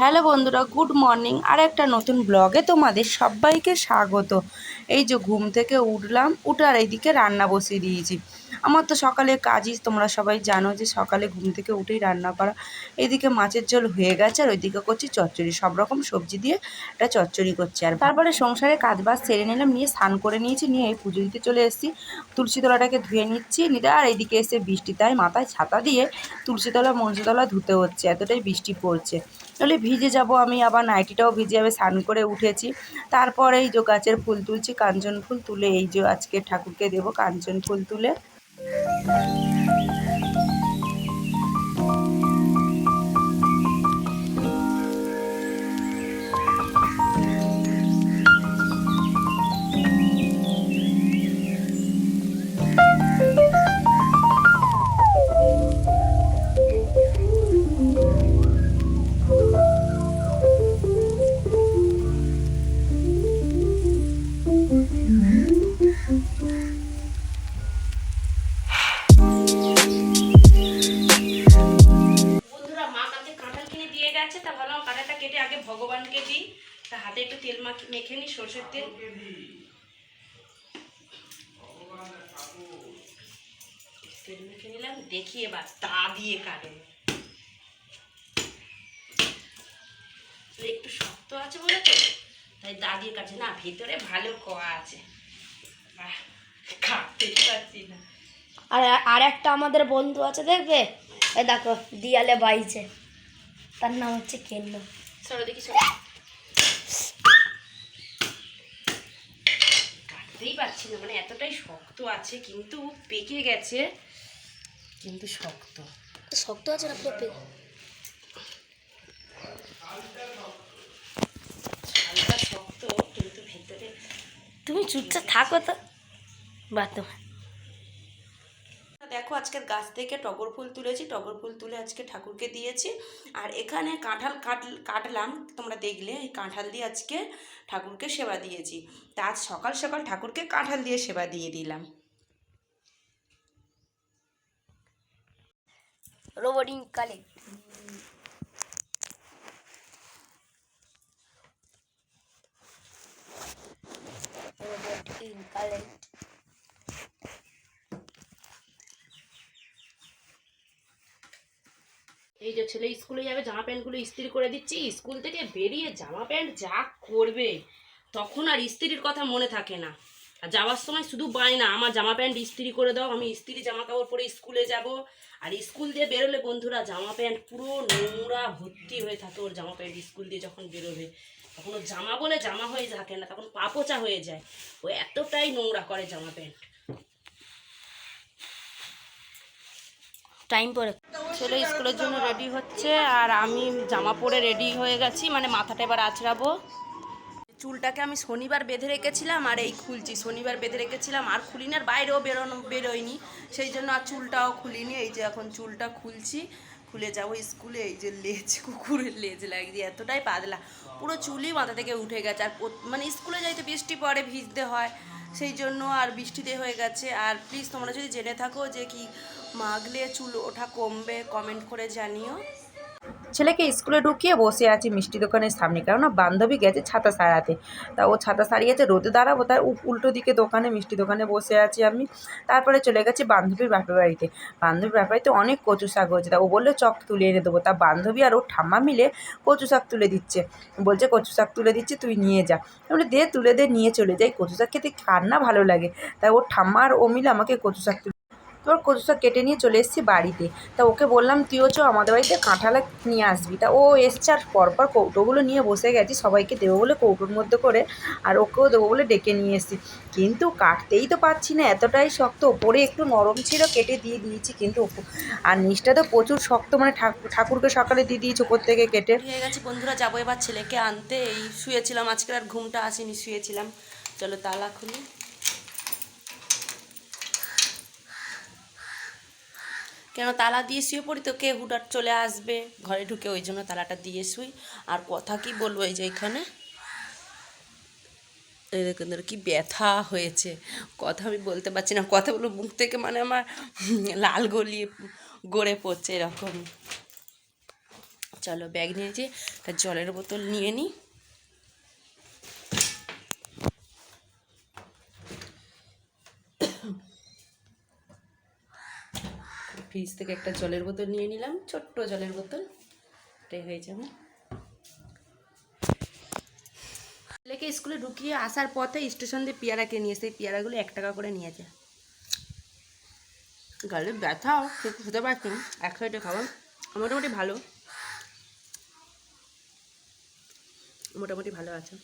Hello বন্ধুরা, good morning. আর একটা নতুন ব্লগে তোমাদের সবাইকে স্বাগত। এই যে ঘুম থেকে উঠলাম, উঠার এইদিকে রান্না বসিয়ে দিয়েছি। আমার তো সকালে কাজই তোমরা সবাই জানো যে সকালে ঘুম থেকে উঠেই রান্না করা। এইদিকে মাছের ঝোল হয়ে গেছে আর ওইদিকে করছি চচ্চড়ি, সব রকম সবজি দিয়ে একটা চচ্চড়ি করছি। আর তারপরে সংসারে কাজবাজ সেরে নিলাম, নিয়ে স্নান করে নিয়েছি, নিয়ে এই পুজো দিতে চলে এসেছি। তুলসী তলাটাকে ধুয়ে নিচ্ছি নিতে, আর এইদিকে এসে বৃষ্টি, তাই মাথায় ছাতা দিয়ে তুলসী তলা মঞ্চতলা তলা ধুতে হচ্ছে, এতটাই বৃষ্টি পড়ছে। তাহলে ভিজে যাব আমি, আবার নাইটিটাও ভিজে যাবে। স্নান করে উঠেছি, তারপরে এই যে গাছের ফুল তুলছি, কাঞ্চন ফুল তুলে এই যে আজকে ঠাকুরকে দেবো কাঞ্চন ফুল তুলে। বন্ধুরা, মা কালকে কাঁঠাল কিনে দিয়ে গেছে, তা ভাবলাম কাঁঠালটা কেটে আগে ভগবানকে দিই। তা হাতে একটু তেল মেখে নিই, সরষের তেল। তেল মেখে নিলাম, দেখি এবার তা দিয়ে কাটে। একটু শক্ত আছে বলে তো তাই দা দিয়ে কাটছে না, ভিতরে ভালো কোয়া আছে, কাটতেই পারছি না। আর আর একটা আমাদের বন্ধু আছে, দেখবে এই দেখো দিয়ালে বাইছে, তার নাম হচ্ছে কেল্লো। সরো দেখি, সরো। কাটতেই পারছি না, মানে এতটাই শক্ত আছে, কিন্তু পেকে গেছে, কিন্তু শক্ত। শক্ত আছে না পুরো হালকা শক্ত, কিন্তু ভেতরে। তুমি চুপচাপ থাকো তো বাতো। দেখো, আজকের গাছ থেকে টগর ফুল তুলেছি, টগর ফুল তুলে আজকে ঠাকুরকে দিয়েছি। আর এখানে কাঁঠাল কাটলাম, তোমরা দেখলে এই কাঁঠাল দিয়ে আজকে ঠাকুরকে সেবা দিয়েছি। তা আজ সকাল সকাল ঠাকুরকে কাঁঠাল দিয়ে সেবা দিয়ে দিলাম। রোবটিং কালেক্ট। রোবটিং কালেক্ট। এই যে ছেলে স্কুলে যাবে, জামা প্যান্টগুলো ইস্ত্রি করে দিচ্ছি। স্কুল থেকে বেরিয়ে জামা প্যান্ট যা করবে, তখন আর ইস্ত্রির কথা মনে থাকে না। আর যাওয়ার সময় শুধু বায়না, আমার জামা প্যান্ট ইস্ত্রি করে দাও, আমি ইস্ত্রি জামা কাপড় পরে স্কুলে যাব। আর স্কুল দিয়ে বেরোলে বন্ধুরা, জামা প্যান্ট পুরো নোংরা ভর্তি হয়ে থাকে ওর জামা প্যান্ট। স্কুল দিয়ে যখন বেরোবে তখন ওর জামা বলে জামা হয়ে থাকে না, তখন পা পোচা হয়ে যায়। ও এতটাই নোংরা করে জামা প্যান্ট। টাইম পরে ছেলে স্কুলের জন্য রেডি হচ্ছে, আর আমি জামা পরে রেডি হয়ে গেছি, মানে মাথাটা এবার আঁচড়াবো। চুলটাকে আমি শনিবার বেঁধে রেখেছিলাম, আর এই খুলছি। শনিবার বেঁধে রেখেছিলাম আর খুলিনি, আর বাইরেও বেরোয়নি, সেই জন্য আর চুলটাও খুলিনি। এই যে এখন চুলটা খুলছি, খুলে যাবো স্কুলে। এই যে লেজ, কুকুরের লেজ লাগছে, এতটাই পাতলা, পুরো চুলই মাথা থেকে উঠে গেছে। আর মানে স্কুলে যাইতে বৃষ্টি পড়ে, ভিজতে হয়, সেই জন্য আর বৃষ্টিতে হয়ে গেছে। আর প্লিজ তোমরা যদি জেনে থাকো যে কি মাগলে চুল ওঠা কমবে, কমেন্ট করে জানিও। ছেলেকে স্কুলে ঢুকিয়ে বসে আছি মিষ্টি দোকানের সামনে, কেননা বান্ধবী গেছে ছাতা সারাতে। তা ও ছাতা সারিয়েছে, রোদে দাঁড়াবো, তাই উল্টো দিকে দোকানে, মিষ্টি দোকানে বসে আছি আমি। তারপরে চলে গেছি বান্ধবীর বাপের বাড়িতে। বান্ধবীর বাপের বাড়িতে অনেক কচু শাক হয়েছে, তা ও বললে চক তুলে এনে দেবো। তা বান্ধবী আর ওর ঠাম্মা মিলে কচু শাক তুলে দিচ্ছে, বলছে কচু শাক তুলে দিচ্ছি, তুই নিয়ে যা। বলে দে, তুলে দে, নিয়ে চলে যাই। কচু শাক খেতে কার না ভালো লাগে। তাই ওর ঠাম্মা আর ও মিলে আমাকে কচু শাক তোর কচু শাক কেটে নিয়ে চলে এসেছি বাড়িতে। তা ওকে বললাম তুইও চ আমাদের বাড়িতে কাঁঠাল নিয়ে আসবি। তা ও এসছে, আর পরপর কৌটোগুলো নিয়ে বসে গেছি, সবাইকে দেবো বলে কৌটোর মধ্যে করে, আর ওকেও দেবো বলে ডেকে নিয়ে এসেছি। কিন্তু কাটতেই তো পারছি না, এতটাই শক্ত। ওপরে একটু নরম ছিল, কেটে দিয়ে দিয়েছি, কিন্তু আর নিচটা তো প্রচুর শক্ত, মানে ঠাকুরকে সকালে দিয়ে দিয়েছি ওপর থেকে কেটে। হয়ে গেছে বন্ধুরা, যাবো এবার ছেলেকে আনতে। এই শুয়েছিলাম আজকে, আর ঘুমটা আসেনি, শুয়েছিলাম। চলো তালা খুলি। কেন তালা দিয়ে শুয়ে পড়ি তো কে হুটার চলে আসবে ঘরে ঢুকে, ওই জন্য তালাটা দিয়ে শুই। আর কথা কি বলবো, এই যে এখানে এই দেখুন কি ব্যথা হয়েছে, কথা আমি বলতে পারছি না, কথা বলবো মুখ থেকে মানে আমার লাল গলিয়ে গড়ে পড়ছে এরকম। চলো ব্যাগ নিয়েছি, একটা জলের বোতল নিয়ে নিই। ফ্রিজ থেকে একটা জলের বোতল নিয়ে নিলাম, ছোট্ট জলের বোতল, এটাই হয়ে যাবে। ছেলেকে স্কুলে ঢুকিয়ে আসার পথে স্টেশন দিয়ে পেয়ারা কিনে নিয়ে এসে, এই পেয়ারাগুলো 1 টাকা করে নিয়েছে। গালে ব্যথাও খেতে পারছি, এক সাইডে খাবার মোটামুটি ভালো, মোটামুটি ভালো আছে।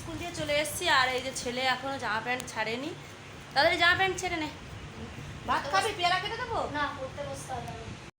স্কুল দিয়ে চলে এসেছি, আর এই যে ছেলে এখনো জামা প্যান্ট ছাড়েনি, তাদের জামা প্যান্ট ছেড়ে নে। ভাত খাবি? পেয়ারা খেতে দেবো? না, পড়তে বসতে হবে।